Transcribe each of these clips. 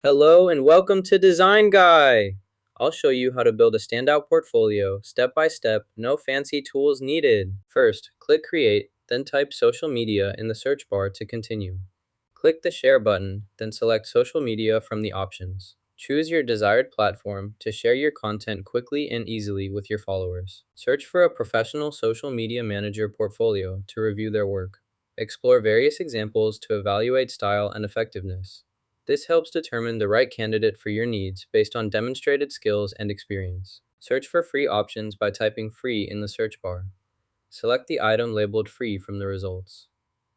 Hello and welcome to Design Guy. I'll show you how to build a standout portfolio step by step, no fancy tools needed. First, click Create, then type social media in the search bar to continue. Click the Share button, then select social media from the options. Choose your desired platform to share your content quickly and easily with your followers. Search for a professional social media manager portfolio to review their work. Explore various examples to evaluate style and effectiveness. This helps determine the right candidate for your needs based on demonstrated skills and experience. Search for free options by typing free in the search bar. Select the item labeled free from the results.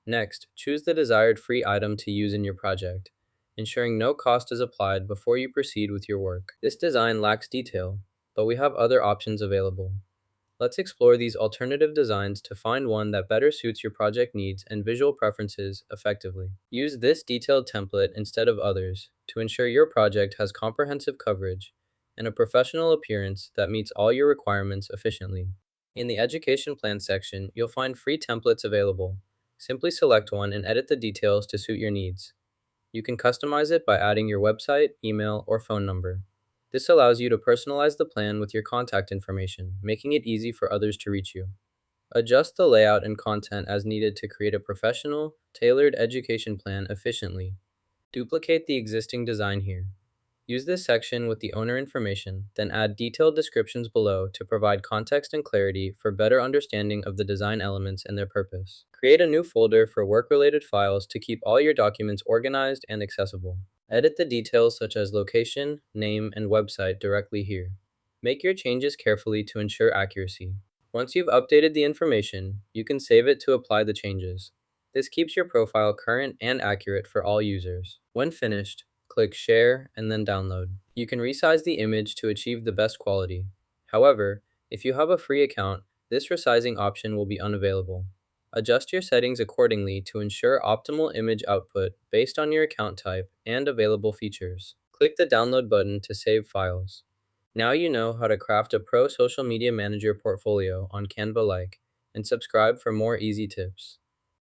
Next, choose the desired free item to use in your project, ensuring no cost is applied before you proceed with your work. This design lacks detail, but we have other options available. Let's explore these alternative designs to find one that better suits your project needs and visual preferences effectively. Use this detailed template instead of others to ensure your project has comprehensive coverage and a professional appearance that meets all your requirements efficiently. In the Education Plan section, you'll find free templates available. Simply select one and edit the details to suit your needs. You can customize it by adding your website, email, or phone number. This allows you to personalize the plan with your contact information, making it easy for others to reach you. Adjust the layout and content as needed to create a professional, tailored education plan efficiently. Duplicate the existing design here. Use this section with the owner information, then add detailed descriptions below to provide context and clarity for better understanding of the design elements and their purpose. Create a new folder for work-related files to keep all your documents organized and accessible. Edit the details such as location, name, and website directly here. Make your changes carefully to ensure accuracy. Once you've updated the information, you can save it to apply the changes. This keeps your profile current and accurate for all users. When finished, click Share and then Download. You can resize the image to achieve the best quality. However, if you have a free account, this resizing option will be unavailable. Adjust your settings accordingly to ensure optimal image output based on your account type and available features. Click the Download button to save files. Now you know how to craft a pro social media manager portfolio on Canva and subscribe for more easy tips.